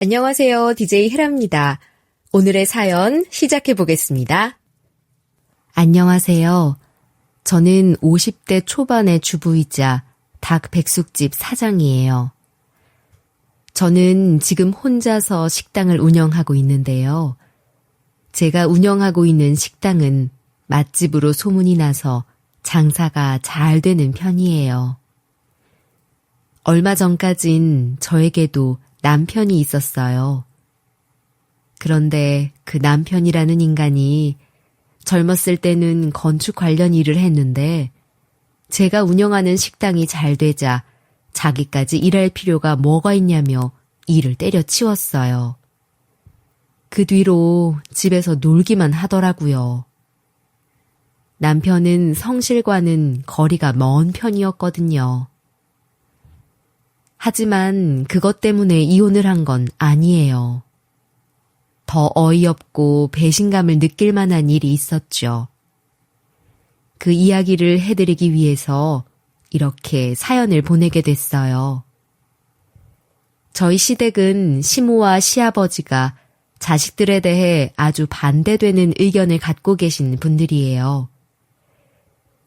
안녕하세요. DJ 헤라입니다. 오늘의 사연 시작해 보겠습니다. 안녕하세요. 저는 50대 초반의 주부이자 닭 백숙집 사장이에요. 저는 지금 혼자서 식당을 운영하고 있는데요. 제가 운영하고 있는 식당은 맛집으로 소문이 나서 장사가 잘 되는 편이에요. 얼마 전까진 저에게도 남편이 있었어요. 그런데 그 남편이라는 인간이 젊었을 때는 건축 관련 일을 했는데 제가 운영하는 식당이 잘 되자 자기까지 일할 필요가 뭐가 있냐며 일을 때려치웠어요. 그 뒤로 집에서 놀기만 하더라고요. 남편은 성실과는 거리가 먼 편이었거든요. 하지만 그것 때문에 이혼을 한 건 아니에요. 더 어이없고 배신감을 느낄 만한 일이 있었죠. 그 이야기를 해드리기 위해서 이렇게 사연을 보내게 됐어요. 저희 시댁은 시모와 시아버지가 자식들에 대해 아주 반대되는 의견을 갖고 계신 분들이에요.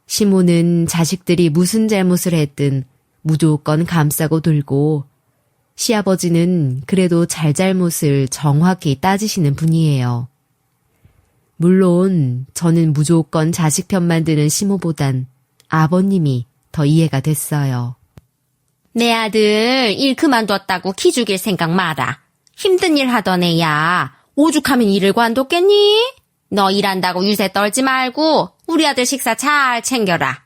시모는 자식들이 무슨 잘못을 했든 무조건 감싸고 돌고 시아버지는 그래도 잘잘못을 정확히 따지시는 분이에요. 물론 저는 무조건 자식 편만 드는 시모보단 아버님이 더 이해가 됐어요. 내 아들 일 그만뒀다고 기 죽일 생각 마라. 힘든 일 하던 애야. 오죽하면 일을 관뒀겠니? 너 일한다고 유세 떨지 말고 우리 아들 식사 잘 챙겨라.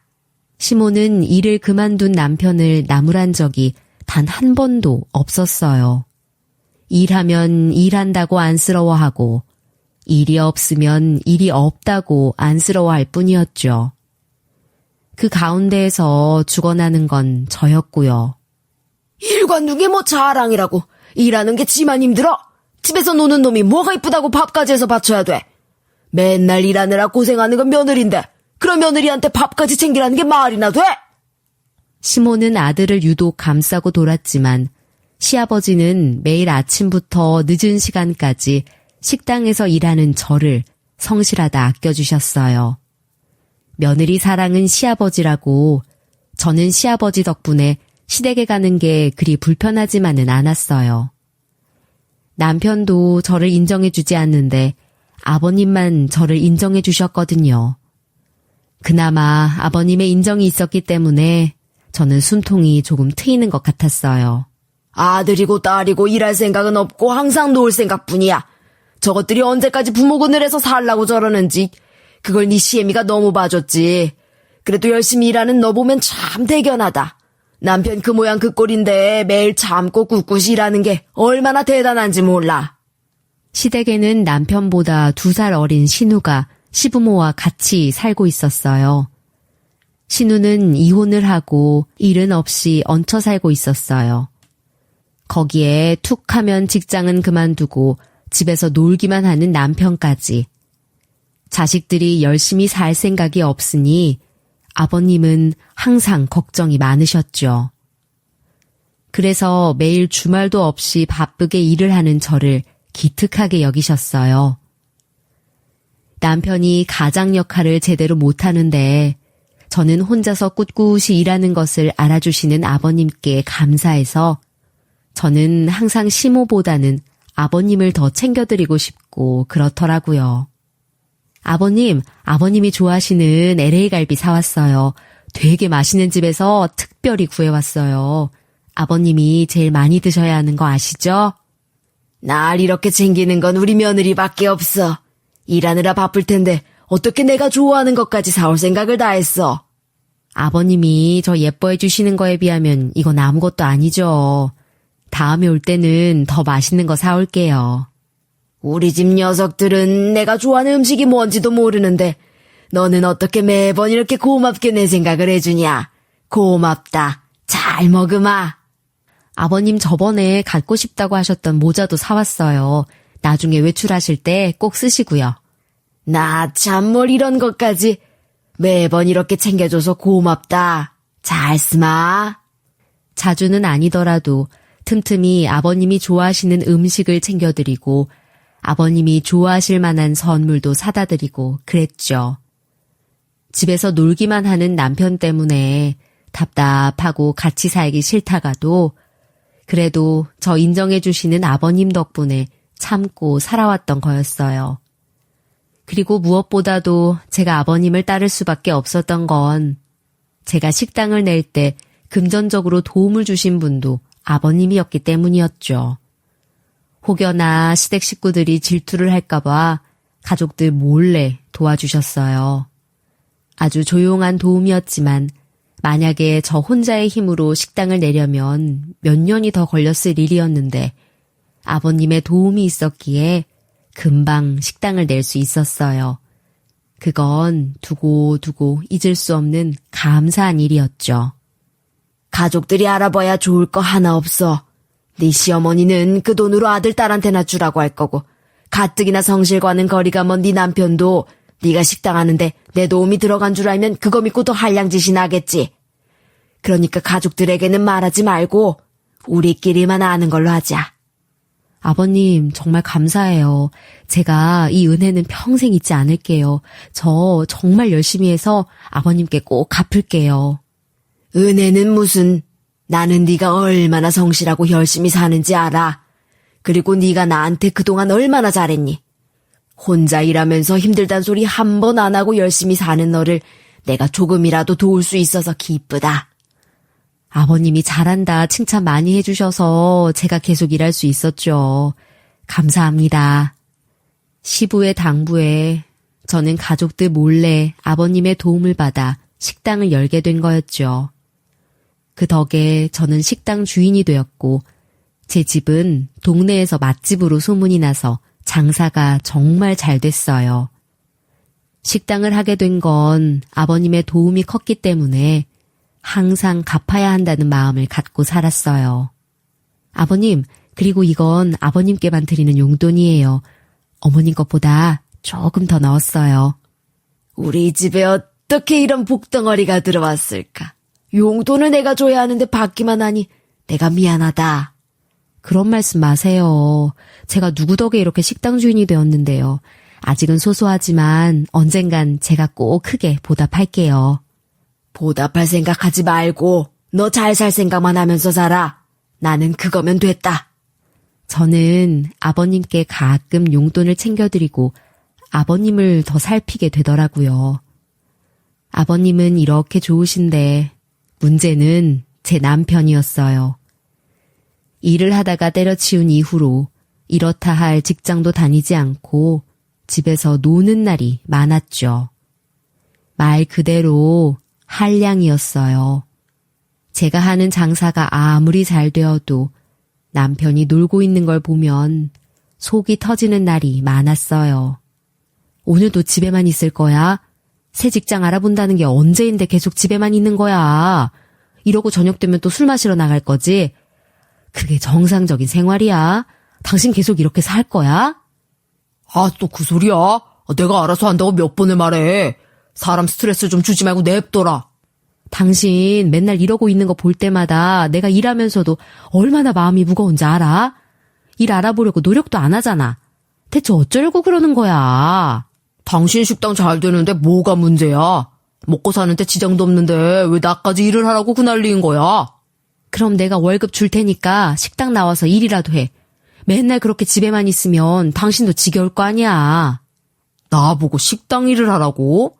시모는 일을 그만둔 남편을 나무란 적이 단 한 번도 없었어요. 일하면 일한다고 안쓰러워하고 일이 없으면 일이 없다고 안쓰러워할 뿐이었죠. 그 가운데에서 죽어나는 건 저였고요. 일 관둔 게 뭐 자랑이라고. 일하는 게 지만 힘들어. 집에서 노는 놈이 뭐가 이쁘다고 밥까지 해서 바쳐야 돼. 맨날 일하느라 고생하는 건 며느리인데 그런 며느리한테 밥까지 챙기라는 게 말이나 돼? 시모는 아들을 유독 감싸고 돌았지만 시아버지는 매일 아침부터 늦은 시간까지 식당에서 일하는 저를 성실하다 아껴주셨어요. 며느리 사랑은 시아버지라고 저는 시아버지 덕분에 시댁에 가는 게 그리 불편하지만은 않았어요. 남편도 저를 인정해주지 않는데 아버님만 저를 인정해 주셨거든요. 그나마 아버님의 인정이 있었기 때문에 저는 숨통이 조금 트이는 것 같았어요. 아들이고 딸이고 일할 생각은 없고 항상 놀 생각뿐이야. 저것들이 언제까지 부모군을 해서 살라고 저러는지 그걸 네 시애미가 너무 봐줬지. 그래도 열심히 일하는 너 보면 참 대견하다. 남편 그 모양 그 꼴인데 매일 참고 꿋꿋이 일하는 게 얼마나 대단한지 몰라. 시댁에는 남편보다 2살 어린 신우가 시부모와 같이 살고 있었어요. 신우는 이혼을 하고 일은 없이 얹혀 살고 있었어요. 거기에 툭 하면 직장은 그만두고 집에서 놀기만 하는 남편까지. 자식들이 열심히 살 생각이 없으니 아버님은 항상 걱정이 많으셨죠. 그래서 매일 주말도 없이 바쁘게 일을 하는 저를 기특하게 여기셨어요. 남편이 가장 역할을 제대로 못하는데 저는 혼자서 꿋꿋이 일하는 것을 알아주시는 아버님께 감사해서 저는 항상 시모보다는 아버님을 더 챙겨드리고 싶고 그렇더라고요. 아버님이 좋아하시는 LA 갈비 사왔어요. 되게 맛있는 집에서 특별히 구해왔어요. 아버님이 제일 많이 드셔야 하는 거 아시죠? 날 이렇게 챙기는 건 우리 며느리밖에 없어. 일하느라 바쁠 텐데 어떻게 내가 좋아하는 것까지 사올 생각을 다 했어. 아버님이 저 예뻐해 주시는 거에 비하면 이건 아무것도 아니죠. 다음에 올 때는 더 맛있는 거 사올게요. 우리 집 녀석들은 내가 좋아하는 음식이 뭔지도 모르는데 너는 어떻게 매번 이렇게 고맙게 내 생각을 해주냐. 고맙다. 잘 먹으마. 아버님 저번에 갖고 싶다고 하셨던 모자도 사왔어요. 나중에 외출하실 때 꼭 쓰시고요. 나 참 뭘 이런 것까지. 매번 이렇게 챙겨줘서 고맙다. 잘 쓰마. 자주는 아니더라도 틈틈이 아버님이 좋아하시는 음식을 챙겨드리고 아버님이 좋아하실 만한 선물도 사다 드리고 그랬죠. 집에서 놀기만 하는 남편 때문에 답답하고 같이 살기 싫다가도 그래도 저 인정해 주시는 아버님 덕분에 참고 살아왔던 거였어요. 그리고 무엇보다도 제가 아버님을 따를 수밖에 없었던 건 제가 식당을 낼 때 금전적으로 도움을 주신 분도 아버님이었기 때문이었죠. 혹여나 시댁 식구들이 질투를 할까봐 가족들 몰래 도와주셨어요. 아주 조용한 도움이었지만 만약에 저 혼자의 힘으로 식당을 내려면 몇 년이 더 걸렸을 일이었는데 아버님의 도움이 있었기에 금방 식당을 낼 수 있었어요. 그건 두고두고 잊을 수 없는 감사한 일이었죠. 가족들이 알아봐야 좋을 거 하나 없어. 네 시어머니는 그 돈으로 아들 딸한테나 주라고 할 거고 가뜩이나 성실과는 거리가 먼 네 남편도 네가 식당 하는데 내 도움이 들어간 줄 알면 그거 믿고 더 한량짓이 나겠지. 그러니까 가족들에게는 말하지 말고 우리끼리만 아는 걸로 하자. 아버님 정말 감사해요. 제가 이 은혜는 평생 잊지 않을게요. 저 정말 열심히 해서 아버님께 꼭 갚을게요. 은혜는 무슨. 나는 네가 얼마나 성실하고 열심히 사는지 알아. 그리고 네가 나한테 그동안 얼마나 잘했니. 혼자 일하면서 힘들단 소리 한 번 안 하고 열심히 사는 너를 내가 조금이라도 도울 수 있어서 기쁘다. 아버님이 잘한다 칭찬 많이 해주셔서 제가 계속 일할 수 있었죠. 감사합니다. 시부의 당부에 저는 가족들 몰래 아버님의 도움을 받아 식당을 열게 된 거였죠. 그 덕에 저는 식당 주인이 되었고 제 집은 동네에서 맛집으로 소문이 나서 장사가 정말 잘 됐어요. 식당을 하게 된 건 아버님의 도움이 컸기 때문에 항상 갚아야 한다는 마음을 갖고 살았어요. 아버님, 그리고 이건 아버님께만 드리는 용돈이에요. 어머님 것보다 조금 더 넣었어요. 우리 집에 어떻게 이런 복덩어리가 들어왔을까. 용돈을 내가 줘야 하는데 받기만 하니 내가 미안하다. 그런 말씀 마세요. 제가 누구 덕에 이렇게 식당 주인이 되었는데요. 아직은 소소하지만 언젠간 제가 꼭 크게 보답할게요. 보답할 생각하지 말고 너 잘 살 생각만 하면서 살아. 나는 그거면 됐다. 저는 아버님께 가끔 용돈을 챙겨드리고 아버님을 더 살피게 되더라고요. 아버님은 이렇게 좋으신데 문제는 제 남편이었어요. 일을 하다가 때려치운 이후로 이렇다 할 직장도 다니지 않고 집에서 노는 날이 많았죠. 말 그대로 한량이었어요. 제가 하는 장사가 아무리 잘 되어도 남편이 놀고 있는 걸 보면 속이 터지는 날이 많았어요. 오늘도 집에만 있을 거야? 새 직장 알아본다는 게 언제인데 계속 집에만 있는 거야? 이러고 저녁 되면 또 술 마시러 나갈 거지? 그게 정상적인 생활이야? 당신 계속 이렇게 살 거야? 아, 또 그 소리야? 내가 알아서 한다고 몇 번을 말해. 사람 스트레스 좀 주지 말고 냅둬라. 당신 맨날 이러고 있는 거 볼 때마다 내가 일하면서도 얼마나 마음이 무거운지 알아? 일 알아보려고 노력도 안 하잖아. 대체 어쩌려고 그러는 거야? 당신 식당 잘 되는데 뭐가 문제야? 먹고 사는데 지장도 없는데 왜 나까지 일을 하라고 그 난리인 거야? 그럼 내가 월급 줄 테니까 식당 나와서 일이라도 해. 맨날 그렇게 집에만 있으면 당신도 지겨울 거 아니야. 나보고 식당 일을 하라고?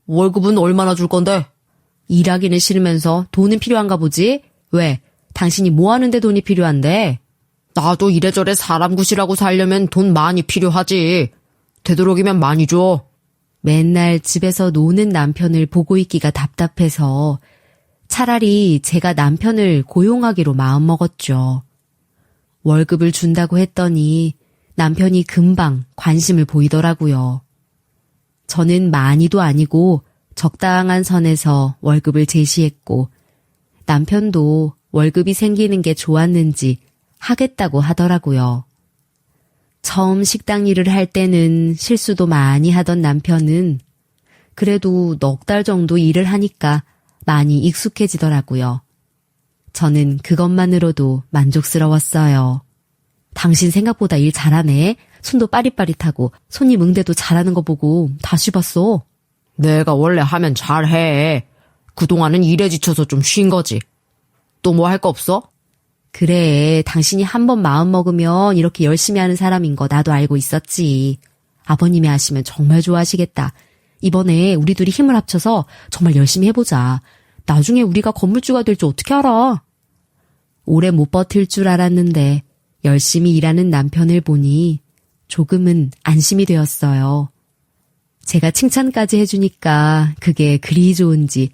월급은 얼마나 줄 건데? 일하기는 싫으면서 돈은 필요한가 보지? 왜? 당신이 뭐 하는데 돈이 필요한데? 나도 이래저래 사람 구실하고 살려면 돈 많이 필요하지. 되도록이면 많이 줘. 맨날 집에서 노는 남편을 보고 있기가 답답해서 차라리 제가 남편을 고용하기로 마음먹었죠. 월급을 준다고 했더니 남편이 금방 관심을 보이더라고요. 저는 많이도 아니고 적당한 선에서 월급을 제시했고 남편도 월급이 생기는 게 좋았는지 하겠다고 하더라고요. 처음 식당 일을 할 때는 실수도 많이 하던 남편은 그래도 넉 달 정도 일을 하니까 많이 익숙해지더라고요. 저는 그것만으로도 만족스러웠어요. 당신 생각보다 일 잘하네. 손도 빠릿빠릿하고 손님 응대도 잘하는 거 보고 다시 봤어. 내가 원래 하면 잘해. 그동안은 일에 지쳐서 좀 쉰 거지. 또 뭐 할 거 없어? 그래, 당신이 한 번 마음 먹으면 이렇게 열심히 하는 사람인 거 나도 알고 있었지. 아버님이 아시면 정말 좋아하시겠다. 이번에 우리 둘이 힘을 합쳐서 정말 열심히 해보자. 나중에 우리가 건물주가 될 줄 어떻게 알아? 오래 못 버틸 줄 알았는데 열심히 일하는 남편을 보니 조금은 안심이 되었어요. 제가 칭찬까지 해주니까 그게 그리 좋은지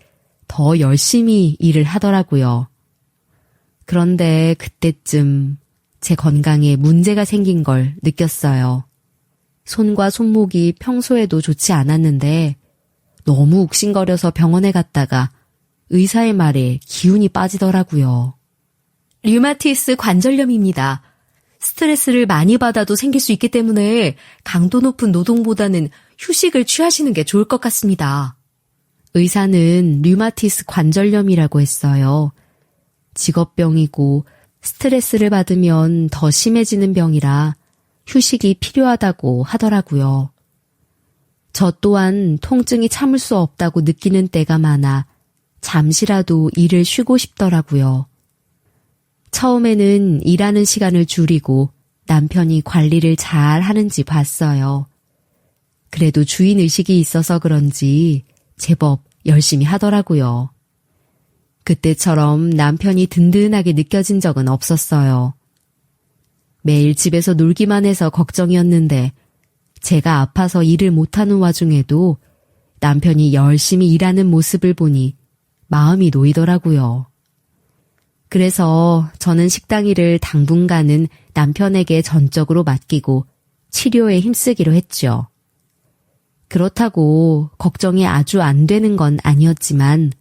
더 열심히 일을 하더라고요. 그런데 그때쯤 제 건강에 문제가 생긴 걸 느꼈어요. 손과 손목이 평소에도 좋지 않았는데 너무 욱신거려서 병원에 갔다가 의사의 말에 기운이 빠지더라고요. 류마티스 관절염입니다. 스트레스를 많이 받아도 생길 수 있기 때문에 강도 높은 노동보다는 휴식을 취하시는 게 좋을 것 같습니다. 의사는 류마티스 관절염이라고 했어요. 직업병이고 스트레스를 받으면 더 심해지는 병이라 휴식이 필요하다고 하더라고요. 저 또한 통증이 참을 수 없다고 느끼는 때가 많아 잠시라도 일을 쉬고 싶더라고요. 처음에는 일하는 시간을 줄이고 남편이 관리를 잘 하는지 봤어요. 그래도 주인의식이 있어서 그런지 제법 열심히 하더라고요. 그때처럼 남편이 든든하게 느껴진 적은 없었어요. 매일 집에서 놀기만 해서 걱정이었는데 제가 아파서 일을 못하는 와중에도 남편이 열심히 일하는 모습을 보니 마음이 놓이더라고요. 그래서 저는 식당 일을 당분간은 남편에게 전적으로 맡기고 치료에 힘쓰기로 했죠. 그렇다고 걱정이 아주 안 되는 건 아니었지만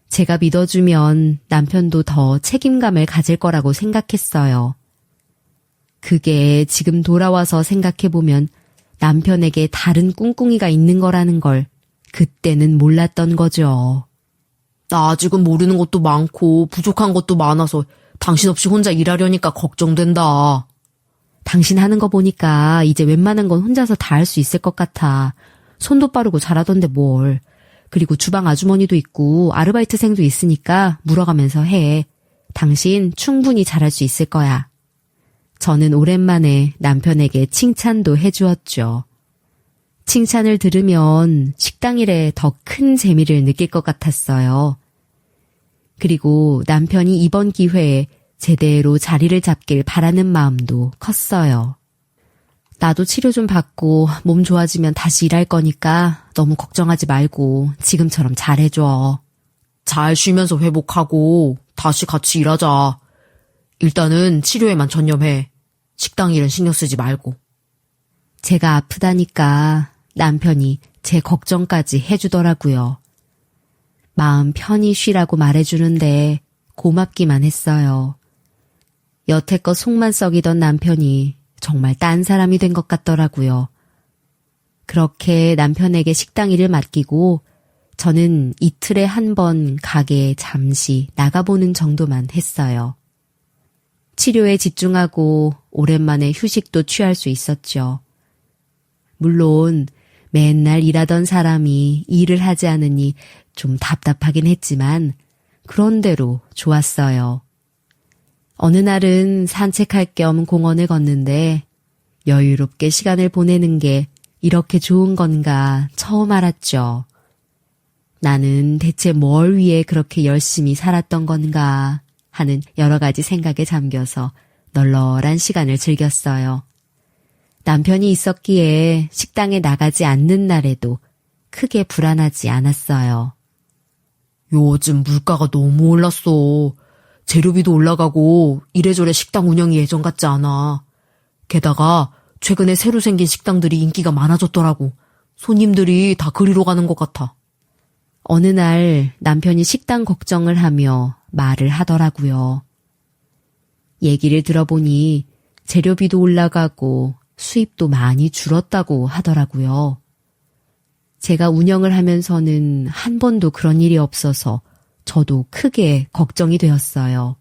제가 믿어주면 남편도 더 책임감을 가질 거라고 생각했어요. 그게 지금 돌아와서 생각해보면 남편에게 다른 꿍꿍이가 있는 거라는 걸 그때는 몰랐던 거죠. 나 아직은 모르는 것도 많고 부족한 것도 많아서 당신 없이 혼자 일하려니까 걱정된다. 당신 하는 거 보니까 이제 웬만한 건 혼자서 다 할 수 있을 것 같아. 손도 빠르고 잘하던데 뭘. 그리고 주방 아주머니도 있고 아르바이트생도 있으니까 물어가면서 해. 당신 충분히 잘할 수 있을 거야. 저는 오랜만에 남편에게 칭찬도 해주었죠. 칭찬을 들으면 식당 일에 더 큰 재미를 느낄 것 같았어요. 그리고 남편이 이번 기회에 제대로 자리를 잡길 바라는 마음도 컸어요. 나도 치료 좀 받고 몸 좋아지면 다시 일할 거니까 너무 걱정하지 말고 지금처럼 잘해줘. 잘 쉬면서 회복하고 다시 같이 일하자. 일단은 치료에만 전념해. 식당 일은 신경 쓰지 말고. 제가 아프다니까 남편이 제 걱정까지 해주더라고요. 마음 편히 쉬라고 말해주는데 고맙기만 했어요. 여태껏 속만 썩이던 남편이 정말 딴 사람이 된 것 같더라고요. 그렇게 남편에게 식당 일을 맡기고 저는 이틀에 한 번 가게에 잠시 나가보는 정도만 했어요. 치료에 집중하고 오랜만에 휴식도 취할 수 있었죠. 물론 맨날 일하던 사람이 일을 하지 않으니 좀 답답하긴 했지만 그런대로 좋았어요. 어느 날은 산책할 겸 공원을 걷는데 여유롭게 시간을 보내는 게 이렇게 좋은 건가 처음 알았죠. 나는 대체 뭘 위해 그렇게 열심히 살았던 건가 하는 여러 가지 생각에 잠겨서 널널한 시간을 즐겼어요. 남편이 있었기에 식당에 나가지 않는 날에도 크게 불안하지 않았어요. 요즘 물가가 너무 올랐어. 재료비도 올라가고 이래저래 식당 운영이 예전 같지 않아. 게다가 최근에 새로 생긴 식당들이 인기가 많아졌더라고. 손님들이 다 그리로 가는 것 같아. 어느 날 남편이 식당 걱정을 하며 말을 하더라고요. 얘기를 들어보니 재료비도 올라가고 수입도 많이 줄었다고 하더라고요. 제가 운영을 하면서는 한 번도 그런 일이 없어서 저도 크게 걱정이 되었어요.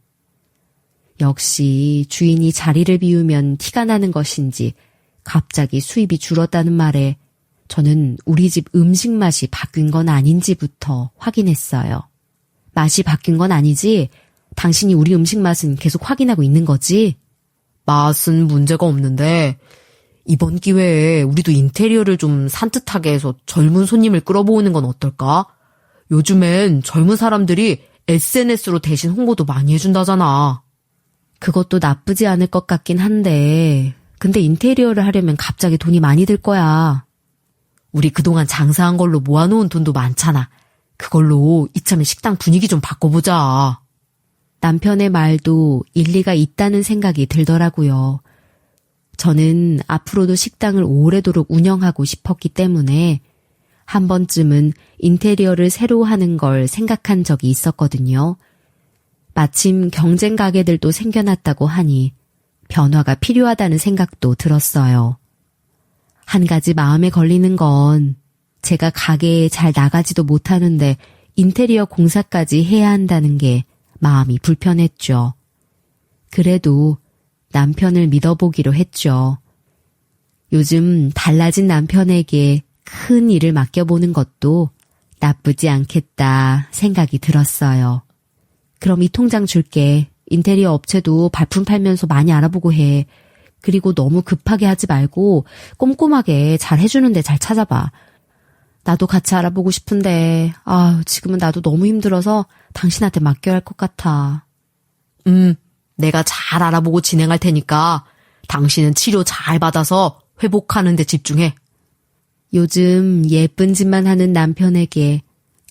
역시 주인이 자리를 비우면 티가 나는 것인지 갑자기 수입이 줄었다는 말에 저는 우리 집 음식 맛이 바뀐 건 아닌지부터 확인했어요. 맛이 바뀐 건 아니지? 당신이 우리 음식 맛은 계속 확인하고 있는 거지? 맛은 문제가 없는데 이번 기회에 우리도 인테리어를 좀 산뜻하게 해서 젊은 손님을 끌어모으는 건 어떨까? 요즘엔 젊은 사람들이 SNS로 대신 홍보도 많이 해준다잖아. 그것도 나쁘지 않을 것 같긴 한데, 근데 인테리어를 하려면 갑자기 돈이 많이 들 거야. 우리 그동안 장사한 걸로 모아놓은 돈도 많잖아. 그걸로 이참에 식당 분위기 좀 바꿔보자. 남편의 말도 일리가 있다는 생각이 들더라고요. 저는 앞으로도 식당을 오래도록 운영하고 싶었기 때문에 한 번쯤은 인테리어를 새로 하는 걸 생각한 적이 있었거든요. 마침 경쟁 가게들도 생겨났다고 하니 변화가 필요하다는 생각도 들었어요. 한 가지 마음에 걸리는 건 제가 가게에 잘 나가지도 못하는데 인테리어 공사까지 해야 한다는 게 마음이 불편했죠. 그래도 남편을 믿어보기로 했죠. 요즘 달라진 남편에게 큰 일을 맡겨보는 것도 나쁘지 않겠다 생각이 들었어요. 그럼 이 통장 줄게. 인테리어 업체도 발품 팔면서 많이 알아보고 해. 그리고 너무 급하게 하지 말고 꼼꼼하게 잘 해주는데 잘 찾아봐. 나도 같이 알아보고 싶은데 지금은 나도 너무 힘들어서 당신한테 맡겨야 할 것 같아. 내가 잘 알아보고 진행할 테니까 당신은 치료 잘 받아서 회복하는 데 집중해. 요즘 예쁜 짓만 하는 남편에게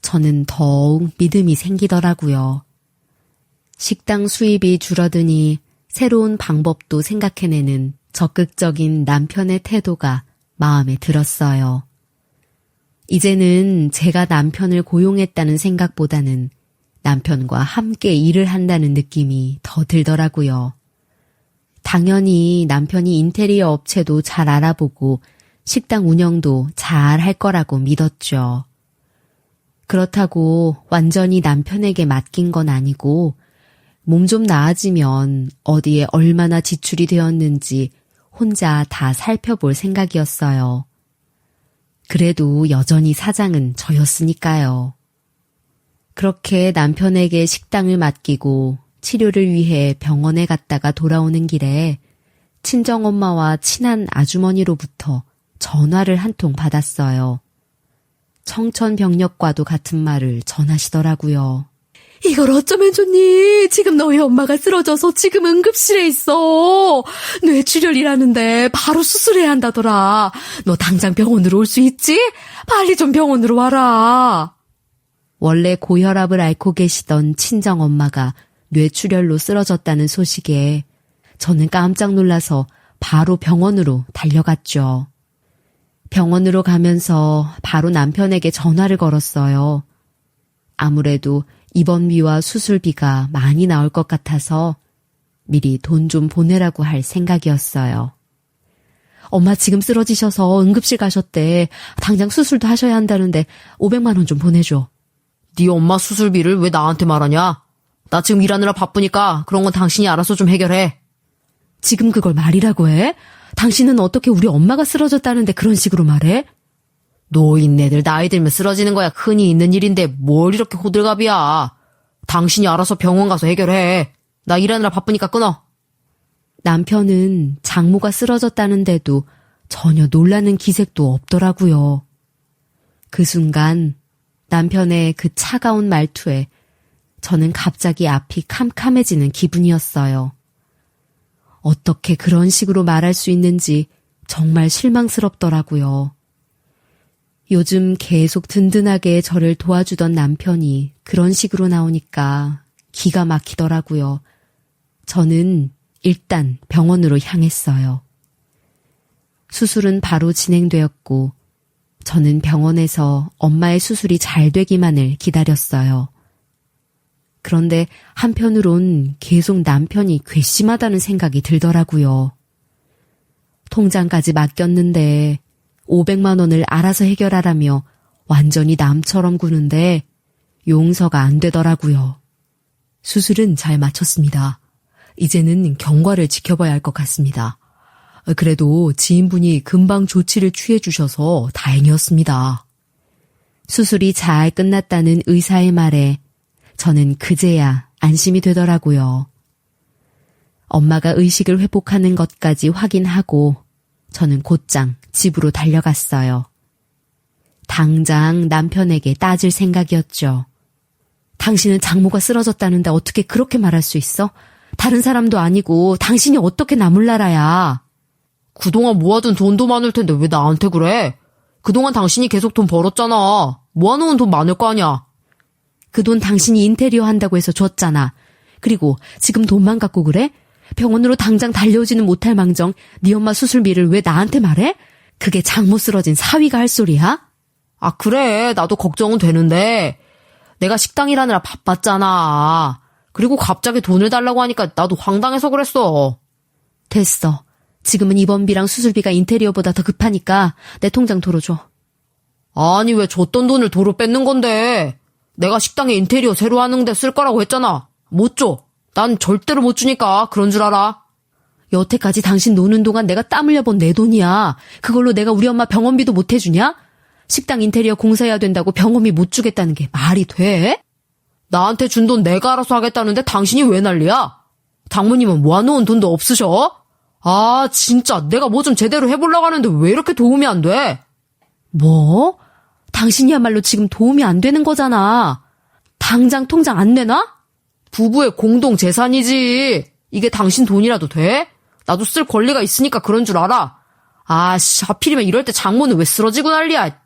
저는 더욱 믿음이 생기더라고요. 식당 수입이 줄어드니 새로운 방법도 생각해내는 적극적인 남편의 태도가 마음에 들었어요. 이제는 제가 남편을 고용했다는 생각보다는 남편과 함께 일을 한다는 느낌이 더 들더라고요. 당연히 남편이 인테리어 업체도 잘 알아보고 식당 운영도 잘 할 거라고 믿었죠. 그렇다고 완전히 남편에게 맡긴 건 아니고 몸 좀 나아지면 어디에 얼마나 지출이 되었는지 혼자 다 살펴볼 생각이었어요. 그래도 여전히 사장은 저였으니까요. 그렇게 남편에게 식당을 맡기고 치료를 위해 병원에 갔다가 돌아오는 길에 친정엄마와 친한 아주머니로부터 전화를 한 통 받았어요. 청천벽력과도 같은 말을 전하시더라고요. 이걸 어쩌면 좋니? 지금 너희 엄마가 쓰러져서 지금 응급실에 있어. 뇌출혈이라는데 바로 수술해야 한다더라. 너 당장 병원으로 올 수 있지? 빨리 좀 병원으로 와라. 원래 고혈압을 앓고 계시던 친정엄마가 뇌출혈로 쓰러졌다는 소식에 저는 깜짝 놀라서 바로 병원으로 달려갔죠. 병원으로 가면서 바로 남편에게 전화를 걸었어요. 아무래도 입원비와 수술비가 많이 나올 것 같아서 미리 돈 좀 보내라고 할 생각이었어요. 엄마 지금 쓰러지셔서 응급실 가셨대. 당장 수술도 하셔야 한다는데 500만 원 좀 보내줘. 네 엄마 수술비를 왜 나한테 말하냐? 나 지금 일하느라 바쁘니까 그런 건 당신이 알아서 좀 해결해. 지금 그걸 말이라고 해? 당신은 어떻게 우리 엄마가 쓰러졌다는데 그런 식으로 말해? 노인네들 나이 들면 쓰러지는 거야 흔히 있는 일인데 뭘 이렇게 호들갑이야. 당신이 알아서 병원 가서 해결해. 나 일하느라 바쁘니까 끊어. 남편은 장모가 쓰러졌다는데도 전혀 놀라는 기색도 없더라고요. 그 순간 남편의 그 차가운 말투에 저는 갑자기 앞이 캄캄해지는 기분이었어요. 어떻게 그런 식으로 말할 수 있는지 정말 실망스럽더라고요. 요즘 계속 든든하게 저를 도와주던 남편이 그런 식으로 나오니까 기가 막히더라고요. 저는 일단 병원으로 향했어요. 수술은 바로 진행되었고 저는 병원에서 엄마의 수술이 잘 되기만을 기다렸어요. 그런데 한편으론 계속 남편이 괘씸하다는 생각이 들더라고요. 통장까지 맡겼는데 500만 원을 알아서 해결하라며 완전히 남처럼 구는데 용서가 안 되더라고요. 수술은 잘 마쳤습니다. 이제는 경과를 지켜봐야 할 것 같습니다. 그래도 지인분이 금방 조치를 취해 주셔서 다행이었습니다. 수술이 잘 끝났다는 의사의 말에 저는 그제야 안심이 되더라고요. 엄마가 의식을 회복하는 것까지 확인하고 저는 곧장 집으로 달려갔어요. 당장 남편에게 따질 생각이었죠. 당신은 장모가 쓰러졌다는데 어떻게 그렇게 말할 수 있어? 다른 사람도 아니고 당신이 어떻게 나 몰라라야. 그동안 모아둔 돈도 많을 텐데 왜 나한테 그래? 그동안 당신이 계속 돈 벌었잖아. 모아놓은 돈 많을 거 아니야. 그 돈 당신이 인테리어 한다고 해서 줬잖아. 그리고 지금 돈만 갖고 그래? 병원으로 당장 달려오지는 못할 망정 네 엄마 수술비를 왜 나한테 말해? 그게 장모 쓰러진 사위가 할 소리야? 아, 그래. 나도 걱정은 되는데 내가 식당 일하느라 바빴잖아. 그리고 갑자기 돈을 달라고 하니까 나도 황당해서 그랬어. 됐어. 지금은 입원비랑 수술비가 인테리어보다 더 급하니까 내 통장 도로 줘. 아니, 왜 줬던 돈을 도로 뺏는 건데? 내가 식당에 인테리어 새로 하는데 쓸 거라고 했잖아. 못 줘. 난 절대로 못 주니까 그런 줄 알아. 여태까지 당신 노는 동안 내가 땀 흘려본 내 돈이야. 그걸로 내가 우리 엄마 병원비도 못 해주냐? 식당 인테리어 공사해야 된다고 병원비 못 주겠다는 게 말이 돼? 나한테 준 돈 내가 알아서 하겠다는데 당신이 왜 난리야? 장모님은 모아놓은 돈도 없으셔? 아, 진짜 내가 뭐 좀 제대로 해보려고 하는데 왜 이렇게 도움이 안 돼? 뭐? 당신이야말로 지금 도움이 안 되는 거잖아. 당장 통장 안 내놔? 부부의 공동 재산이지. 이게 당신 돈이라도 돼? 나도 쓸 권리가 있으니까 그런 줄 알아. 아씨, 하필이면 이럴 때 장모는 왜 쓰러지고 난리야.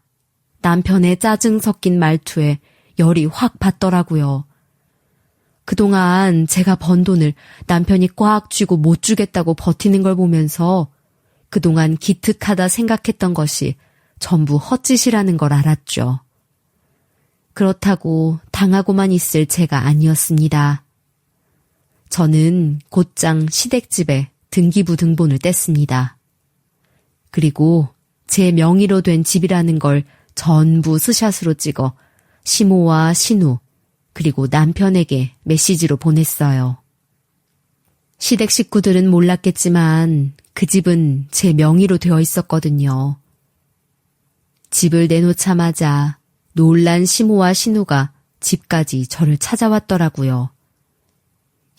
남편의 짜증 섞인 말투에 열이 확 받더라고요. 그동안 제가 번 돈을 남편이 꽉 쥐고 못 주겠다고 버티는 걸 보면서 그동안 기특하다 생각했던 것이 전부 헛짓이라는 걸 알았죠. 그렇다고 당하고만 있을 제가 아니었습니다. 저는 곧장 시댁집에 등기부 등본을 뗐습니다. 그리고 제 명의로 된 집이라는 걸 전부 스샷으로 찍어 시모와 신우 그리고 남편에게 메시지로 보냈어요. 시댁 식구들은 몰랐겠지만 그 집은 제 명의로 되어 있었거든요. 집을 내놓자마자 놀란 시모와 신우가 집까지 저를 찾아왔더라고요.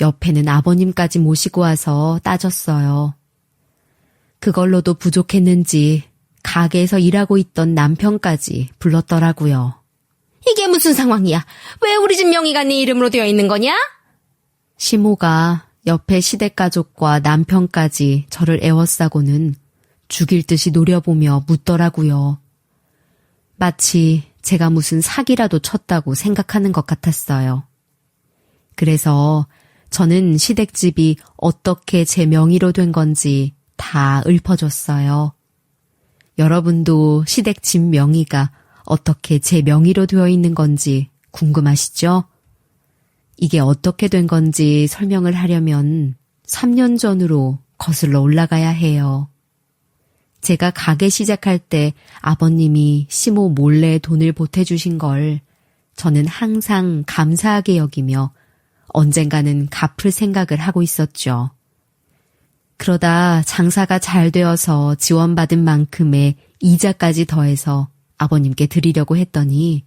옆에는 아버님까지 모시고 와서 따졌어요. 그걸로도 부족했는지 가게에서 일하고 있던 남편까지 불렀더라고요. 이게 무슨 상황이야? 왜 우리 집 명의가 네 이름으로 되어 있는 거냐? 시모가 옆에 시댁가족과 남편까지 저를 애워싸고는 죽일 듯이 노려보며 묻더라고요. 마치 제가 무슨 사기라도 쳤다고 생각하는 것 같았어요. 그래서 저는 시댁집이 어떻게 제 명의로 된 건지 다 읊어줬어요. 여러분도 시댁집 명의가 어떻게 제 명의로 되어 있는 건지 궁금하시죠? 이게 어떻게 된 건지 설명을 하려면 3년 전으로 거슬러 올라가야 해요. 제가 가게 시작할 때 아버님이 시모 몰래 돈을 보태주신 걸 저는 항상 감사하게 여기며 언젠가는 갚을 생각을 하고 있었죠. 그러다 장사가 잘 되어서 지원받은 만큼의 이자까지 더해서 아버님께 드리려고 했더니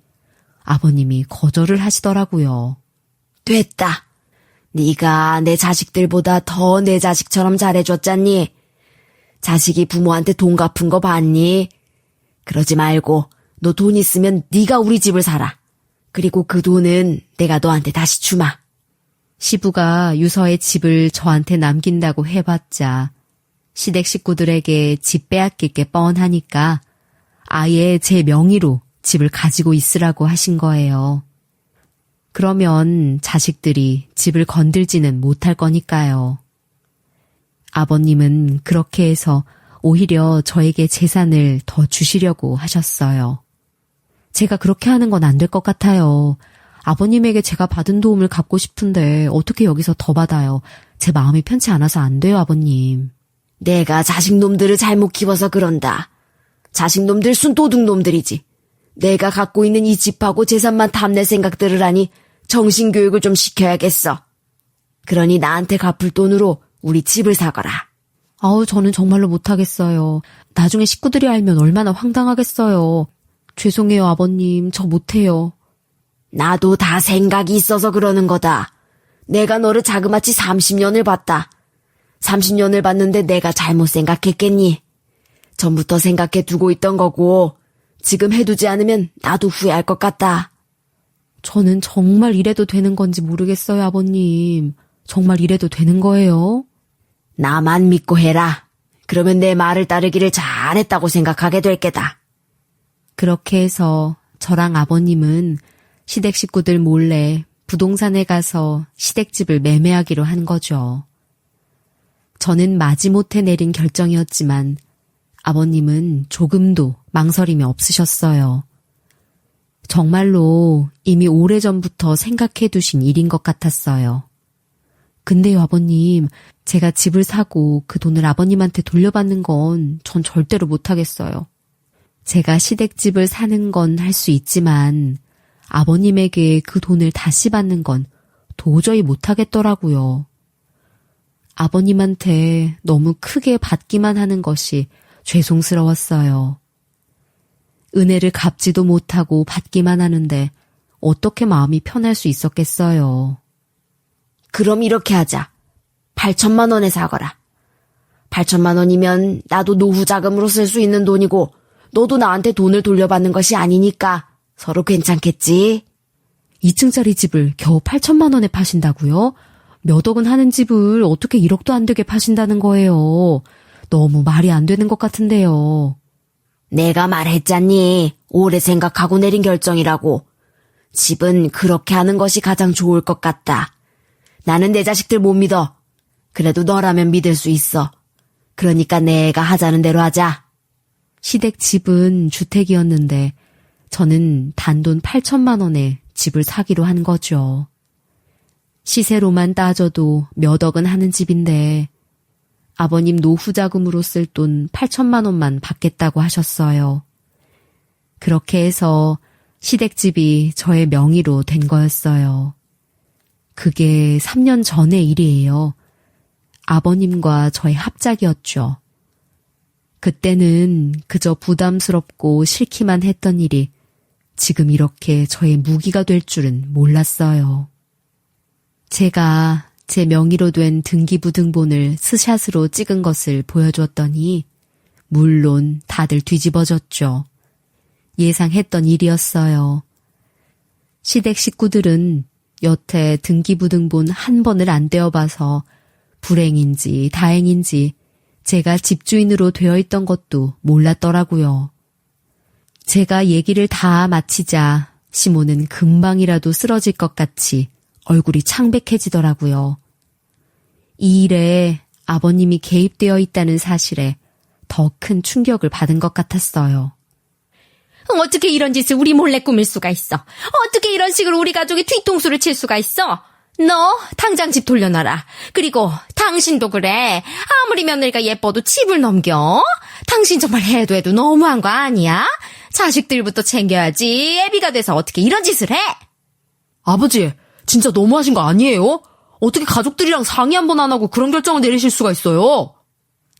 아버님이 거절을 하시더라고요. 됐다. 네가 내 자식들보다 더 내 자식처럼 잘해줬잖니. 자식이 부모한테 돈 갚은 거 봤니? 그러지 말고 너 돈 있으면 네가 우리 집을 사라. 그리고 그 돈은 내가 너한테 다시 주마. 시부가 유서의 집을 저한테 남긴다고 해봤자 시댁 식구들에게 집 빼앗길 게 뻔하니까 아예 제 명의로 집을 가지고 있으라고 하신 거예요. 그러면 자식들이 집을 건들지는 못할 거니까요. 아버님은 그렇게 해서 오히려 저에게 재산을 더 주시려고 하셨어요. 제가 그렇게 하는 건 안 될 것 같아요. 아버님에게 제가 받은 도움을 갚고 싶은데 어떻게 여기서 더 받아요. 제 마음이 편치 않아서 안 돼요, 아버님. 내가 자식놈들을 잘못 키워서 그런다. 자식놈들 순도둑놈들이지. 내가 갖고 있는 이 집하고 재산만 탐낼 생각들을 하니 정신교육을 좀 시켜야겠어. 그러니 나한테 갚을 돈으로 우리 집을 사거라. 아우, 저는 정말로 못하겠어요. 나중에 식구들이 알면 얼마나 황당하겠어요. 죄송해요, 아버님. 저 못해요. 나도 다 생각이 있어서 그러는 거다. 내가 너를 자그마치 30년을 봤다. 30년을 봤는데 내가 잘못 생각했겠니? 전부터 생각해 두고 있던 거고 지금 해두지 않으면 나도 후회할 것 같다. 저는 정말 이래도 되는 건지 모르겠어요, 아버님. 정말 이래도 되는 거예요? 나만 믿고 해라. 그러면 내 말을 따르기를 잘했다고 생각하게 될 게다. 그렇게 해서 저랑 아버님은 시댁 식구들 몰래 부동산에 가서 시댁집을 매매하기로 한 거죠. 저는 마지못해 내린 결정이었지만 아버님은 조금도 망설임이 없으셨어요. 정말로 이미 오래전부터 생각해 두신 일인 것 같았어요. 근데요, 아버님, 제가 집을 사고 그 돈을 아버님한테 돌려받는 건 전 절대로 못하겠어요. 제가 시댁집을 사는 건 할 수 있지만 아버님에게 그 돈을 다시 받는 건 도저히 못하겠더라고요. 아버님한테 너무 크게 받기만 하는 것이 죄송스러웠어요. 은혜를 갚지도 못하고 받기만 하는데 어떻게 마음이 편할 수 있었겠어요. 그럼 이렇게 하자. 8천만 원에 사거라. 8천만 원이면 나도 노후 자금으로 쓸 수 있는 돈이고 너도 나한테 돈을 돌려받는 것이 아니니까 서로 괜찮겠지? 2층짜리 집을 겨우 8천만 원에 파신다고요? 몇 억은 하는 집을 어떻게 1억도 안 되게 파신다는 거예요. 너무 말이 안 되는 것 같은데요. 내가 말했잖니. 오래 생각하고 내린 결정이라고. 집은 그렇게 하는 것이 가장 좋을 것 같다. 나는 내 자식들 못 믿어. 그래도 너라면 믿을 수 있어. 그러니까 내가 하자는 대로 하자. 시댁 집은 주택이었는데 저는 단돈 8천만 원에 집을 사기로 한 거죠. 시세로만 따져도 몇 억은 하는 집인데 아버님 노후 자금으로 쓸 돈 8천만 원만 받겠다고 하셨어요. 그렇게 해서 시댁집이 저의 명의로 된 거였어요. 그게 3년 전의 일이에요. 아버님과 저의 합작이었죠. 그때는 그저 부담스럽고 싫기만 했던 일이 지금 이렇게 저의 무기가 될 줄은 몰랐어요. 제가 제 명의로 된 등기부등본을 스샷으로 찍은 것을 보여주었더니 물론 다들 뒤집어졌죠. 예상했던 일이었어요. 시댁 식구들은 여태 등기부등본 한 번을 안 떼어봐서 불행인지 다행인지 제가 집주인으로 되어 있던 것도 몰랐더라고요. 제가 얘기를 다 마치자 시모는 금방이라도 쓰러질 것 같이 얼굴이 창백해지더라고요. 이 일에 아버님이 개입되어 있다는 사실에 더 큰 충격을 받은 것 같았어요. 어떻게 이런 짓을 우리 몰래 꾸밀 수가 있어? 어떻게 이런 식으로 우리 가족이 뒤통수를 칠 수가 있어? 너 당장 집 돌려놔라. 그리고 당신도 그래. 아무리 며느리가 예뻐도 집을 넘겨? 당신 정말 해도 너무한 거 아니야? 자식들부터 챙겨야지. 애비가 돼서 어떻게 이런 짓을 해? 아버지, 진짜 너무하신 거 아니에요? 어떻게 가족들이랑 상의 한 번 안 하고 그런 결정을 내리실 수가 있어요?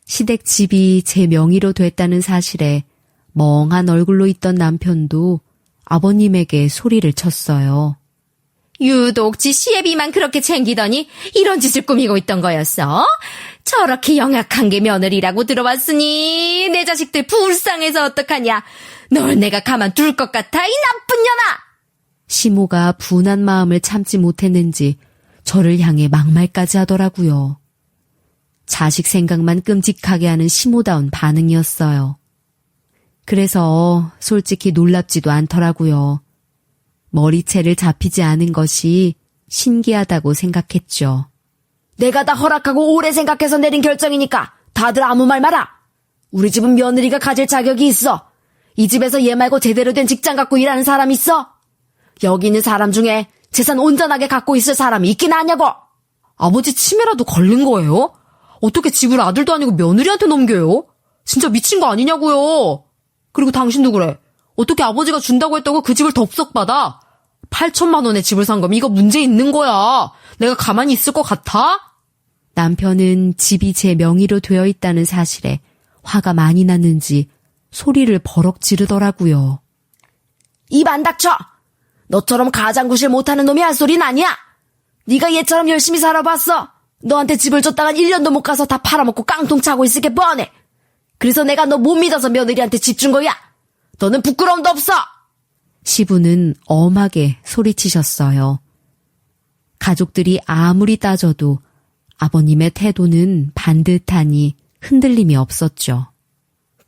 시댁 집이 제 명의로 됐다는 사실에 멍한 얼굴로 있던 남편도 아버님에게 소리를 쳤어요. 유독 지 시애비만 그렇게 챙기더니 이런 짓을 꾸미고 있던 거였어? 저렇게 영약한 게 며느리라고 들어왔으니 내 자식들 불쌍해서 어떡하냐? 널 내가 가만둘 것 같아, 이 나쁜 년아! 시모가 분한 마음을 참지 못했는지 저를 향해 막말까지 하더라고요. 자식 생각만 끔찍하게 하는 시모다운 반응이었어요. 그래서 솔직히 놀랍지도 않더라고요. 머리채를 잡히지 않은 것이 신기하다고 생각했죠. 내가 다 허락하고 오래 생각해서 내린 결정이니까 다들 아무 말 마라. 우리 집은 며느리가 가질 자격이 있어. 이 집에서 얘 말고 제대로 된 직장 갖고 일하는 사람 있어? 여기 있는 사람 중에 재산 온전하게 갖고 있을 사람이 있긴 하냐고. 아버지 치매라도 걸린 거예요? 어떻게 집을 아들도 아니고 며느리한테 넘겨요? 진짜 미친 거 아니냐고요. 그리고 당신도 그래. 어떻게 아버지가 준다고 했다고 그 집을 덥석 받아? 8천만 원에 집을 산 거면 이거 문제 있는 거야. 내가 가만히 있을 것 같아? 남편은 집이 제 명의로 되어 있다는 사실에 화가 많이 났는지 소리를 버럭 지르더라고요. 입 안 닥쳐! 너처럼 가장구실 못하는 놈이 할 소린 아니야! 네가 얘처럼 열심히 살아봤어! 너한테 집을 줬다간 1년도 못 가서 다 팔아먹고 깡통 차고 있을 게 뻔해! 그래서 내가 너 못 믿어서 며느리한테 집 준 거야! 너는 부끄러움도 없어! 시부는 엄하게 소리치셨어요. 가족들이 아무리 따져도 아버님의 태도는 반듯하니 흔들림이 없었죠.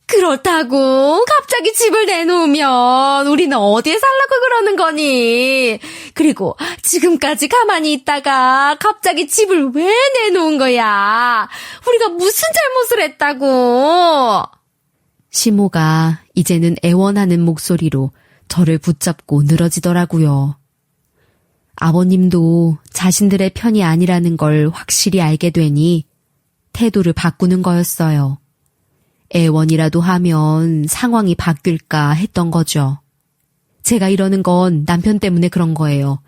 그렇다고 갑자기 집을 내놓으면 우리는 어디에 살라고 그러는 거니? 그리고 지금까지 가만히 있다가 갑자기 집을 왜 내놓은 거야? 우리가 무슨 잘못을 했다고? 시모가 이제는 애원하는 목소리로 저를 붙잡고 늘어지더라고요. 아버님도 자신들의 편이 아니라는 걸 확실히 알게 되니 태도를 바꾸는 거였어요. 애원이라도 하면 상황이 바뀔까 했던 거죠. 제가 이러는 건 남편 때문에 그런 거예요.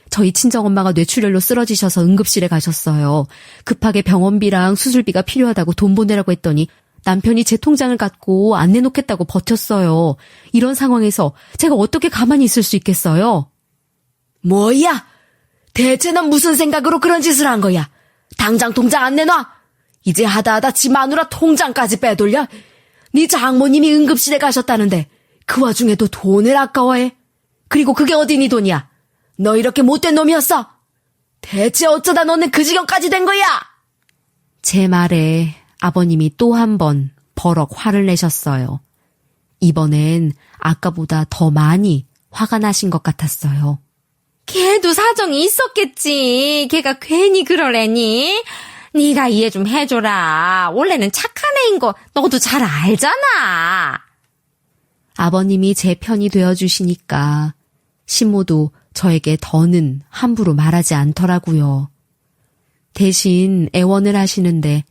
저희 친정엄마가 뇌출혈로 쓰러지셔서 응급실에 가셨어요. 급하게 병원비랑 수술비가 필요하다고 돈 보내라고 했더니 남편이 제 통장을 갖고 안 내놓겠다고 버텼어요. 이런 상황에서 제가 어떻게 가만히 있을 수 있겠어요? 뭐야? 대체 넌 무슨 생각으로 그런 짓을 한 거야? 당장 통장 안 내놔? 이제 하다하다 지 마누라 통장까지 빼돌려? 네 장모님이 응급실에 가셨다는데 그 와중에도 돈을 아까워해? 그리고 그게 어디 네 돈이야? 너 이렇게 못된 놈이었어? 대체 어쩌다 너는 그 지경까지 된 거야? 제 말에 아버님이 또 한 번 버럭 화를 내셨어요. 이번엔 아까보다 더 많이 화가 나신 것 같았어요. 걔도 사정이 있었겠지. 걔가 괜히 그러래니? 네가 이해 좀 해줘라. 원래는 착한 애인 거 너도 잘 알잖아. 아버님이 제 편이 되어주시니까 시모도 저에게 더는 함부로 말하지 않더라고요. 대신 애원을 하시는데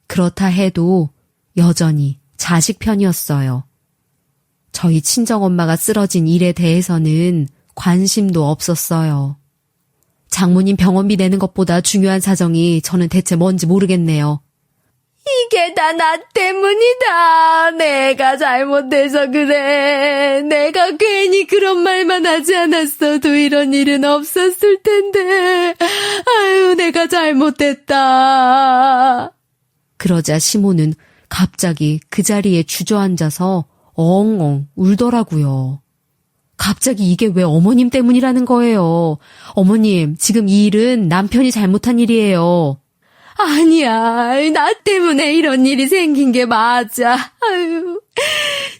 그렇다 해도 여전히 자식 편이었어요. 저희 친정엄마가 쓰러진 일에 대해서는 관심도 없었어요. 장모님 병원비 내는 것보다 중요한 사정이 저는 대체 뭔지 모르겠네요. 이게 다 나 때문이다. 내가 잘못해서 그래. 내가 괜히 그런 말만 하지 않았어도 이런 일은 없었을 텐데. 아유, 내가 잘못했다. 그러자 시모는 갑자기 그 자리에 주저앉아서 엉엉 울더라고요. 갑자기 이게 왜 어머님 때문이라는 거예요. 어머님, 지금 이 일은 남편이 잘못한 일이에요. 아니야, 나 때문에 이런 일이 생긴 게 맞아. 아유,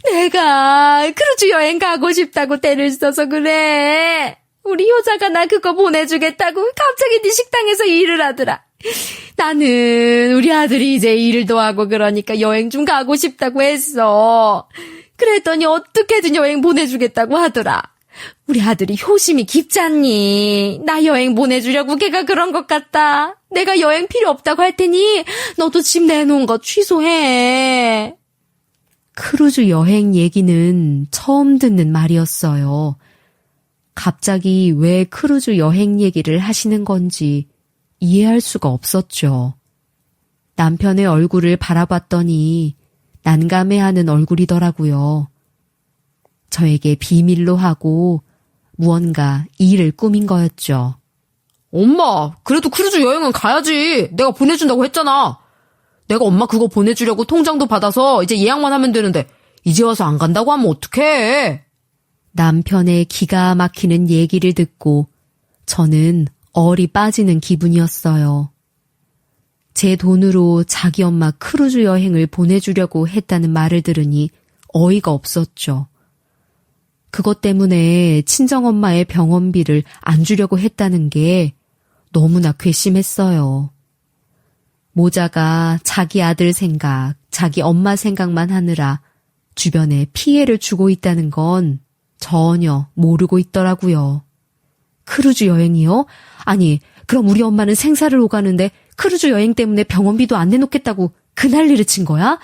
내가 크루즈 여행 가고 싶다고 때를 써서 그래. 우리 효자가 나 그거 보내주겠다고 갑자기 네 식당에서 일을 하더라. 나는 우리 아들이 이제 일도 하고 그러니까 여행 좀 가고 싶다고 했어. 그랬더니 어떻게든 여행 보내주겠다고 하더라. 우리 아들이 효심이 깊잖니. 나 여행 보내주려고 걔가 그런 것 같다. 내가 여행 필요 없다고 할 테니 너도 집 내놓은 거 취소해. 크루즈 여행 얘기는 처음 듣는 말이었어요. 갑자기 왜 크루즈 여행 얘기를 하시는 건지 이해할 수가 없었죠. 남편의 얼굴을 바라봤더니 난감해하는 얼굴이더라고요. 저에게 비밀로 하고 무언가 일을 꾸민 거였죠. 엄마, 그래도 크루즈 여행은 가야지. 내가 보내준다고 했잖아. 내가 엄마 그거 보내주려고 통장도 받아서 이제 예약만 하면 되는데 이제 와서 안 간다고 하면 어떡해. 남편의 기가 막히는 얘기를 듣고 저는 얼이 빠지는 기분이었어요. 제 돈으로 자기 엄마 크루즈 여행을 보내주려고 했다는 말을 들으니 어이가 없었죠. 그것 때문에 친정엄마의 병원비를 안 주려고 했다는 게 너무나 괘씸했어요. 모자가 자기 아들 생각, 자기 엄마 생각만 하느라 주변에 피해를 주고 있다는 건 전혀 모르고 있더라고요. 크루즈 여행이요? 아니, 그럼 우리 엄마는 생사를 오가는데 크루즈 여행 때문에 병원비도 안 내놓겠다고 그 난리를 친 거야?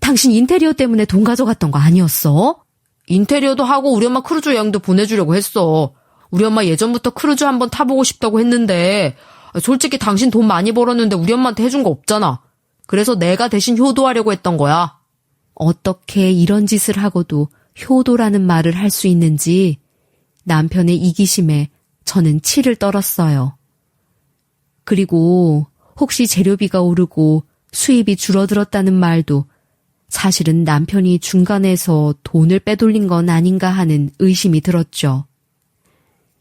당신 인테리어 때문에 돈 가져갔던 거 아니었어? 인테리어도 하고 우리 엄마 크루즈 여행도 보내주려고 했어. 우리 엄마 예전부터 크루즈 한번 타보고 싶다고 했는데 솔직히 당신 돈 많이 벌었는데 우리 엄마한테 해준 거 없잖아. 그래서 내가 대신 효도하려고 했던 거야. 어떻게 이런 짓을 하고도 효도라는 말을 할 수 있는지 남편의 이기심에 저는 치를 떨었어요. 그리고 혹시 재료비가 오르고 수입이 줄어들었다는 말도 사실은 남편이 중간에서 돈을 빼돌린 건 아닌가 하는 의심이 들었죠.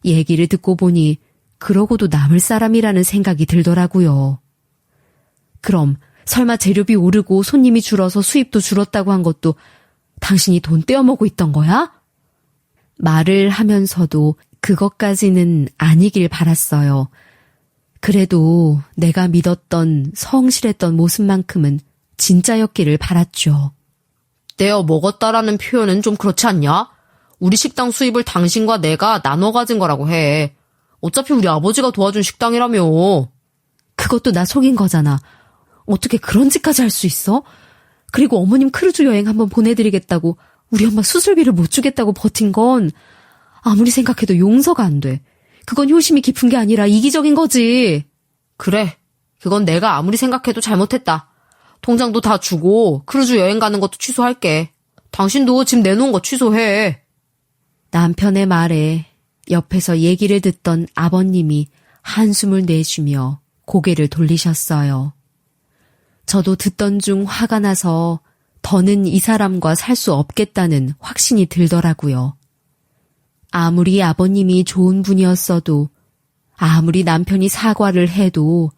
얘기를 듣고 보니 그러고도 남을 사람이라는 생각이 들더라고요. 그럼 설마 재료비 오르고 손님이 줄어서 수입도 줄었다고 한 것도 당신이 돈 떼어먹고 있던 거야? 말을 하면서도 그것까지는 아니길 바랐어요. 그래도 내가 믿었던 성실했던 모습만큼은 진짜였기를 바랐죠. 떼어 먹었다라는 표현은 좀 그렇지 않냐? 우리 식당 수입을 당신과 내가 나눠 가진 거라고 해. 어차피 우리 아버지가 도와준 식당이라며. 그것도 나 속인 거잖아. 어떻게 그런 짓까지 할 수 있어? 그리고 어머님 크루즈 여행 한번 보내드리겠다고 우리 엄마 수술비를 못 주겠다고 버틴 건 아무리 생각해도 용서가 안 돼. 그건 효심이 깊은 게 아니라 이기적인 거지. 그래, 그건 내가 아무리 생각해도 잘못했다. 통장도 다 주고 크루즈 여행 가는 것도 취소할게. 당신도 집 내놓은 거 취소해. 남편의 말에 옆에서 얘기를 듣던 아버님이 한숨을 내쉬며 고개를 돌리셨어요. 저도 듣던 중 화가 나서 더는 이 사람과 살 수 없겠다는 확신이 들더라고요. 아무리 아버님이 좋은 분이었어도 아무리 남편이 사과를 해도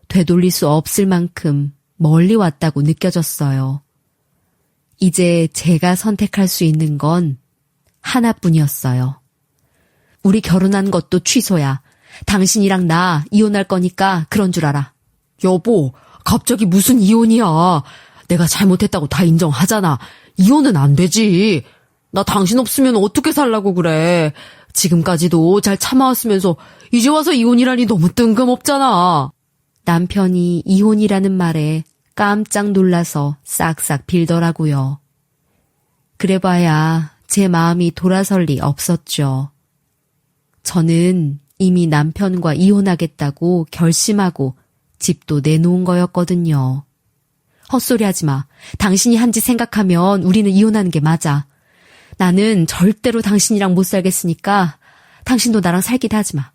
되돌릴 수 없을 만큼 멀리 왔다고 느껴졌어요. 이제 제가 선택할 수 있는 건 하나뿐이었어요. 우리 결혼한 것도 취소야. 당신이랑 나 이혼할 거니까 그런 줄 알아. 여보, 갑자기 무슨 이혼이야. 내가 잘못했다고 다 인정하잖아. 이혼은 안 되지. 나 당신 없으면 어떻게 살라고 그래. 지금까지도 잘 참아왔으면서 이제 와서 이혼이라니 너무 뜬금없잖아. 남편이 이혼이라는 말에 깜짝 놀라서 싹싹 빌더라고요. 그래봐야 제 마음이 돌아설 리 없었죠. 저는 이미 남편과 이혼하겠다고 결심하고 집도 내놓은 거였거든요. 헛소리하지 마. 당신이 한 짓 생각하면 우리는 이혼하는 게 맞아. 나는 절대로 당신이랑 못 살겠으니까 당신도 나랑 살기도 하지 마.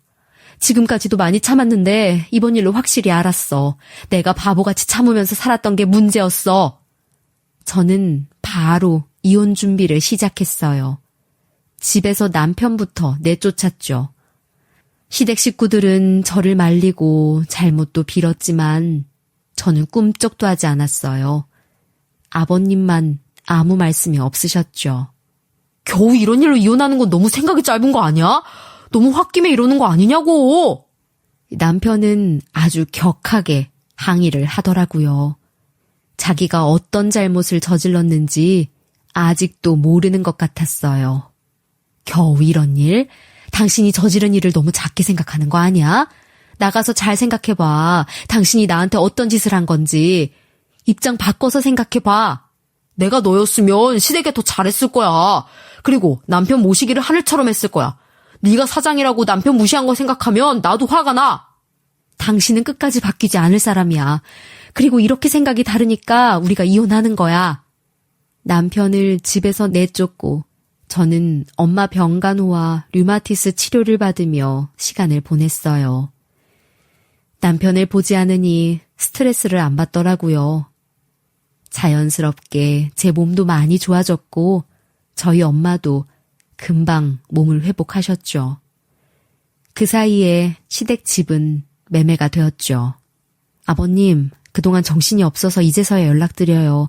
지금까지도 많이 참았는데 이번 일로 확실히 알았어. 내가 바보같이 참으면서 살았던 게 문제였어. 저는 바로 이혼 준비를 시작했어요. 집에서 남편부터 내쫓았죠. 시댁 식구들은 저를 말리고 잘못도 빌었지만 저는 꿈쩍도 하지 않았어요. 아버님만 아무 말씀이 없으셨죠. 겨우 이런 일로 이혼하는 건 너무 생각이 짧은 거 아니야? 너무 홧김에 이러는 거 아니냐고. 남편은 아주 격하게 항의를 하더라고요. 자기가 어떤 잘못을 저질렀는지 아직도 모르는 것 같았어요. 겨우 이런 일? 당신이 저지른 일을 너무 작게 생각하는 거 아니야? 나가서 잘 생각해봐. 당신이 나한테 어떤 짓을 한 건지. 입장 바꿔서 생각해봐. 내가 너였으면 시댁에 더 잘했을 거야. 그리고 남편 모시기를 하늘처럼 했을 거야. 네가 사장이라고 남편 무시한 거 생각하면 나도 화가 나. 당신은 끝까지 바뀌지 않을 사람이야. 그리고 이렇게 생각이 다르니까 우리가 이혼하는 거야. 남편을 집에서 내쫓고 저는 엄마 병간호와 류마티스 치료를 받으며 시간을 보냈어요. 남편을 보지 않으니 스트레스를 안 받더라고요. 자연스럽게 제 몸도 많이 좋아졌고 저희 엄마도 금방 몸을 회복하셨죠. 그 사이에 시댁 집은 매매가 되었죠. 아버님, 그동안 정신이 없어서 이제서야 연락드려요.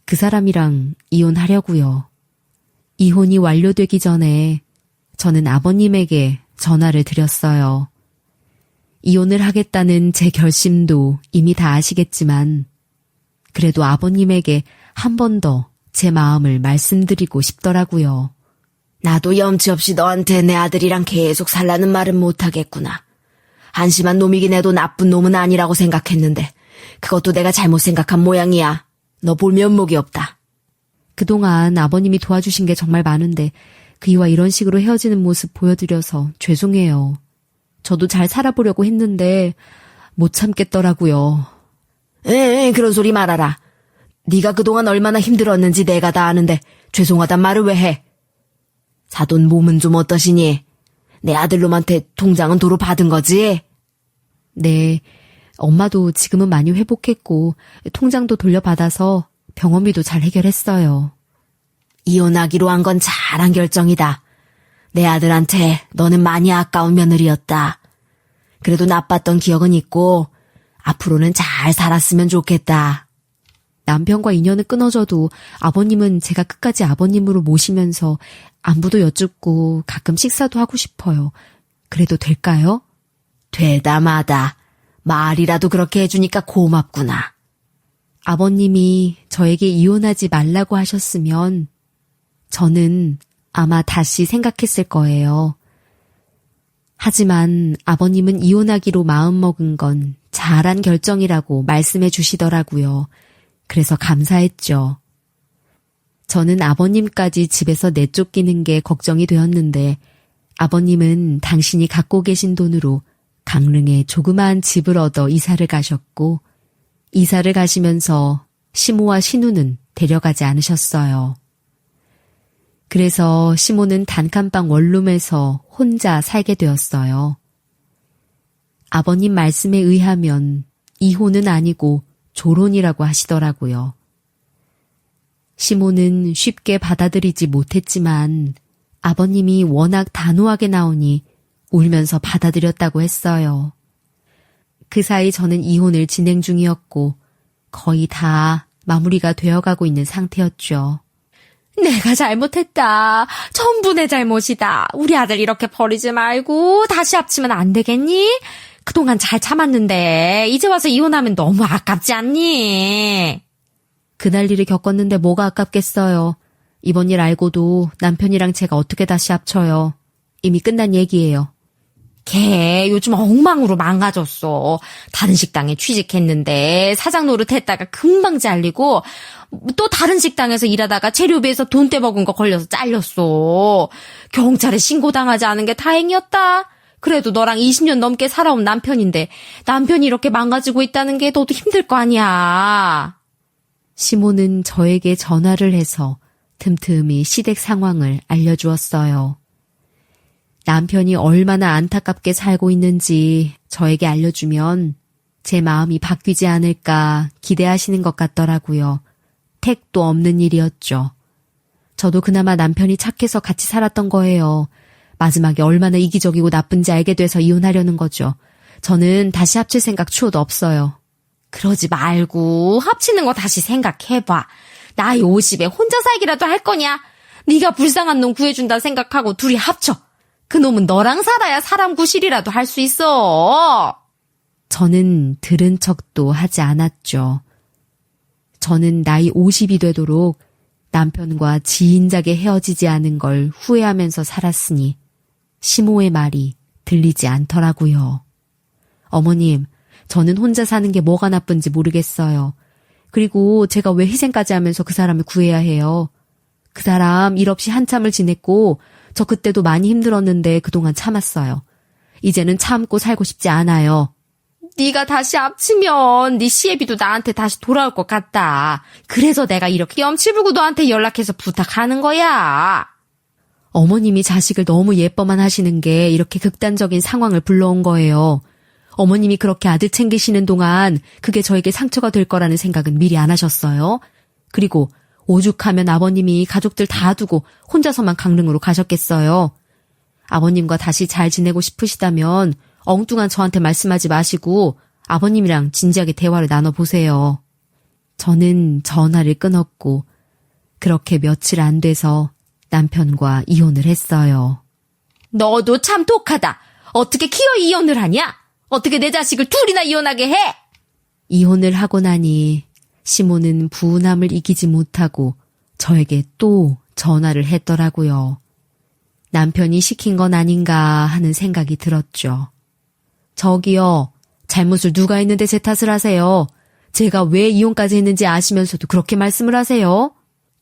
그 사람이랑 이혼하려고요. 이혼이 완료되기 전에 저는 아버님에게 전화를 드렸어요. 이혼을 하겠다는 제 결심도 이미 다 아시겠지만 그래도 아버님에게 한 번 더 제 마음을 말씀드리고 싶더라고요. 나도 염치 없이 너한테 내 아들이랑 계속 살라는 말은 못하겠구나. 한심한 놈이긴 해도 나쁜 놈은 아니라고 생각했는데 그것도 내가 잘못 생각한 모양이야. 너 볼 면목이 없다. 그동안 아버님이 도와주신 게 정말 많은데 그이와 이런 식으로 헤어지는 모습 보여드려서 죄송해요. 저도 잘 살아보려고 했는데 못 참겠더라고요. 그런 소리 말아라. 네가 그동안 얼마나 힘들었는지 내가 다 아는데 죄송하단 말을 왜 해? 사돈 몸은 좀 어떠시니? 내 아들놈한테 통장은 도로 받은 거지? 네, 엄마도 지금은 많이 회복했고 통장도 돌려받아서 병원비도 잘 해결했어요. 이혼하기로 한 건 잘한 결정이다. 내 아들한테 너는 많이 아까운 며느리였다. 그래도 나빴던 기억은 있고 앞으로는 잘 살았으면 좋겠다. 남편과 인연은 끊어져도 아버님은 제가 끝까지 아버님으로 모시면서 안부도 여쭙고 가끔 식사도 하고 싶어요. 그래도 될까요? 되다 마다. 말이라도 그렇게 해주니까 고맙구나. 아버님이 저에게 이혼하지 말라고 하셨으면 저는 아마 다시 생각했을 거예요. 하지만 아버님은 이혼하기로 마음먹은 건 잘한 결정이라고 말씀해 주시더라고요. 그래서 감사했죠. 저는 아버님까지 집에서 내쫓기는 게 걱정이 되었는데 아버님은 당신이 갖고 계신 돈으로 강릉에 조그마한 집을 얻어 이사를 가셨고 이사를 가시면서 시모와 신우는 데려가지 않으셨어요. 그래서 시모는 단칸방 원룸에서 혼자 살게 되었어요. 아버님 말씀에 의하면 이혼은 아니고 조론이라고 하시더라고요. 시모는 쉽게 받아들이지 못했지만 아버님이 워낙 단호하게 나오니 울면서 받아들였다고 했어요. 그 사이 저는 이혼을 진행 중이었고 거의 다 마무리가 되어가고 있는 상태였죠. 내가 잘못했다. 전부 내 잘못이다. 우리 아들 이렇게 버리지 말고 다시 합치면 안 되겠니? 그동안 잘 참았는데 이제 와서 이혼하면 너무 아깝지 않니? 그날 일을 겪었는데 뭐가 아깝겠어요. 이번 일 알고도 남편이랑 제가 어떻게 다시 합쳐요. 이미 끝난 얘기예요. 걔 요즘 엉망으로 망가졌어. 다른 식당에 취직했는데 사장 노릇했다가 금방 잘리고 또 다른 식당에서 일하다가 재료비에서 돈 떼먹은 거 걸려서 잘렸어. 경찰에 신고당하지 않은 게 다행이었다. 그래도 너랑 20년 넘게 살아온 남편인데 남편이 이렇게 망가지고 있다는 게 너도 힘들 거 아니야. 시모는 저에게 전화를 해서 틈틈이 시댁 상황을 알려주었어요. 남편이 얼마나 안타깝게 살고 있는지 저에게 알려주면 제 마음이 바뀌지 않을까 기대하시는 것 같더라고요. 택도 없는 일이었죠. 저도 그나마 남편이 착해서 같이 살았던 거예요. 마지막에 얼마나 이기적이고 나쁜지 알게 돼서 이혼하려는 거죠. 저는 다시 합칠 생각 추호도 없어요. 그러지 말고 합치는 거 다시 생각해봐. 나이 50에 혼자 살기라도 할 거냐? 네가 불쌍한 놈 구해준다 생각하고 둘이 합쳐. 그 놈은 너랑 살아야 사람 구실이라도 할 수 있어. 저는 들은 척도 하지 않았죠. 저는 나이 50이 되도록 남편과 지인작에 헤어지지 않은 걸 후회하면서 살았으니 시모의 말이 들리지 않더라고요. 어머님, 저는 혼자 사는 게 뭐가 나쁜지 모르겠어요. 그리고 제가 왜 희생까지 하면서 그 사람을 구해야 해요? 그 사람 일 없이 한참을 지냈고 저 그때도 많이 힘들었는데 그동안 참았어요. 이제는 참고 살고 싶지 않아요. 네가 다시 합치면 네 시애비도 나한테 다시 돌아올 것 같다. 그래서 내가 이렇게 염치불고 너한테 연락해서 부탁하는 거야. 어머님이 자식을 너무 예뻐만 하시는 게 이렇게 극단적인 상황을 불러온 거예요. 어머님이 그렇게 아들 챙기시는 동안 그게 저에게 상처가 될 거라는 생각은 미리 안 하셨어요? 그리고 오죽하면 아버님이 가족들 다 두고 혼자서만 강릉으로 가셨겠어요. 아버님과 다시 잘 지내고 싶으시다면 엉뚱한 저한테 말씀하지 마시고 아버님이랑 진지하게 대화를 나눠보세요. 저는 전화를 끊었고 그렇게 며칠 안 돼서 남편과 이혼을 했어요. 너도 참 독하다. 어떻게 기어 이혼을 하냐? 어떻게 내 자식을 둘이나 이혼하게 해? 이혼을 하고 나니 시모는 분함을 이기지 못하고 저에게 또 전화를 했더라고요. 남편이 시킨 건 아닌가 하는 생각이 들었죠. 저기요, 잘못을 누가 했는데 제 탓을 하세요? 제가 왜 이혼까지 했는지 아시면서도 그렇게 말씀을 하세요?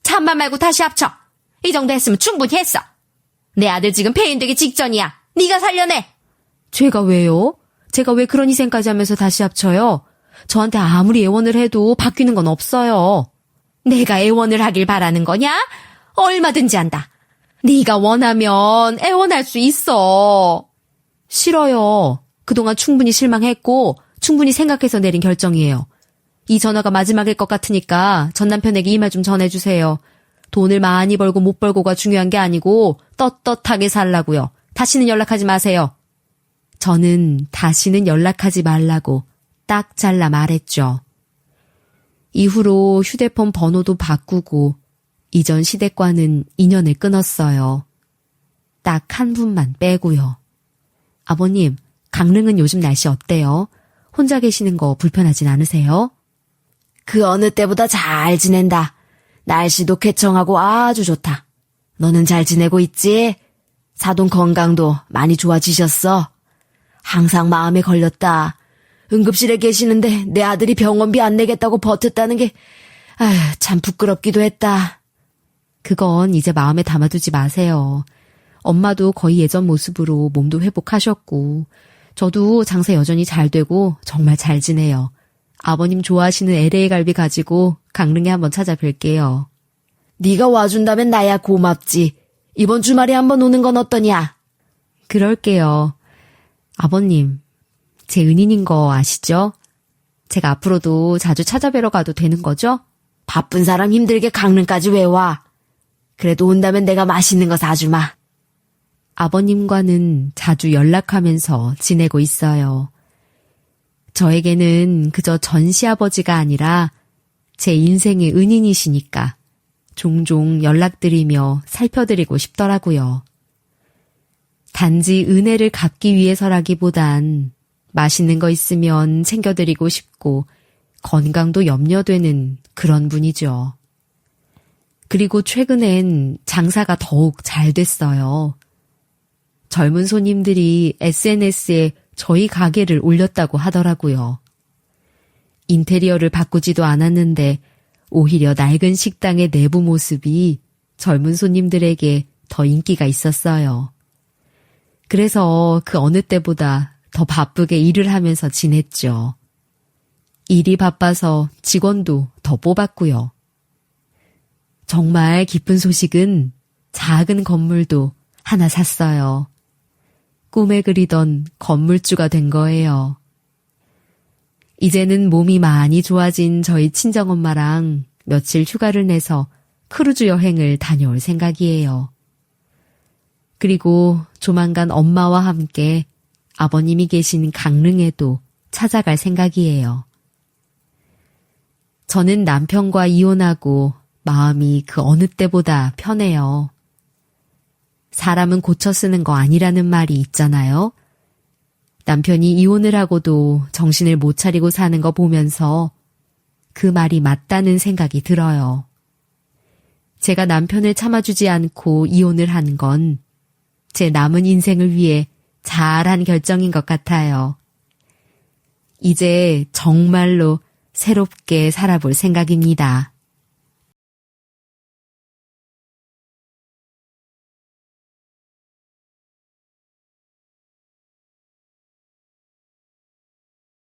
자, 반말 말고 다시 합쳐. 이 정도 했으면 충분히 했어. 내 아들 지금 폐인되기 직전이야. 네가 살려내. 제가 왜요? 제가 왜 그런 희생까지 하면서 다시 합쳐요? 저한테 아무리 애원을 해도 바뀌는 건 없어요. 내가 애원을 하길 바라는 거냐? 얼마든지 한다. 네가 원하면 애원할 수 있어. 싫어요. 그동안 충분히 실망했고 충분히 생각해서 내린 결정이에요. 이 전화가 마지막일 것 같으니까 전 남편에게 이 말 좀 전해주세요. 돈을 많이 벌고 못 벌고가 중요한 게 아니고 떳떳하게 살라고요. 다시는 연락하지 마세요. 저는 다시는 연락하지 말라고 딱 잘라 말했죠. 이후로 휴대폰 번호도 바꾸고 이전 시댁과는 인연을 끊었어요. 딱 한 분만 빼고요. 아버님, 강릉은 요즘 날씨 어때요? 혼자 계시는 거 불편하진 않으세요? 그 어느 때보다 잘 지낸다. 날씨도 쾌청하고 아주 좋다. 너는 잘 지내고 있지? 사돈 건강도 많이 좋아지셨어? 항상 마음에 걸렸다. 응급실에 계시는데 내 아들이 병원비 안 내겠다고 버텼다는 게 참 부끄럽기도 했다. 그건 이제 마음에 담아두지 마세요. 엄마도 거의 예전 모습으로 몸도 회복하셨고 저도 장사 여전히 잘 되고 정말 잘 지내요. 아버님 좋아하시는 LA 갈비 가지고 강릉에 한번 찾아뵐게요. 네가 와준다면 나야 고맙지. 이번 주말에 한번 오는 건 어떠냐? 그럴게요. 아버님, 제 은인인 거 아시죠? 제가 앞으로도 자주 찾아뵈러 가도 되는 거죠? 바쁜 사람 힘들게 강릉까지 왜 와? 그래도 온다면 내가 맛있는 거 사주마. 아버님과는 자주 연락하면서 지내고 있어요. 저에게는 그저 전시아버지가 아니라 제 인생의 은인이시니까 종종 연락드리며 살펴드리고 싶더라고요. 단지 은혜를 갚기 위해서라기보단 맛있는 거 있으면 챙겨드리고 싶고 건강도 염려되는 그런 분이죠. 그리고 최근엔 장사가 더욱 잘 됐어요. 젊은 손님들이 SNS에 저희 가게를 올렸다고 하더라고요. 인테리어를 바꾸지도 않았는데 오히려 낡은 식당의 내부 모습이 젊은 손님들에게 더 인기가 있었어요. 그래서 그 어느 때보다 더 바쁘게 일을 하면서 지냈죠. 일이 바빠서 직원도 더 뽑았고요. 정말 기쁜 소식은 작은 건물도 하나 샀어요. 꿈에 그리던 건물주가 된 거예요. 이제는 몸이 많이 좋아진 저희 친정엄마랑 며칠 휴가를 내서 크루즈 여행을 다녀올 생각이에요. 그리고 조만간 엄마와 함께 아버님이 계신 강릉에도 찾아갈 생각이에요. 저는 남편과 이혼하고 마음이 그 어느 때보다 편해요. 사람은 고쳐 쓰는 거 아니라는 말이 있잖아요. 남편이 이혼을 하고도 정신을 못 차리고 사는 거 보면서 그 말이 맞다는 생각이 들어요. 제가 남편을 참아주지 않고 이혼을 한 건 제 남은 인생을 위해 잘한 결정인 것 같아요. 이제 정말로 새롭게 살아볼 생각입니다.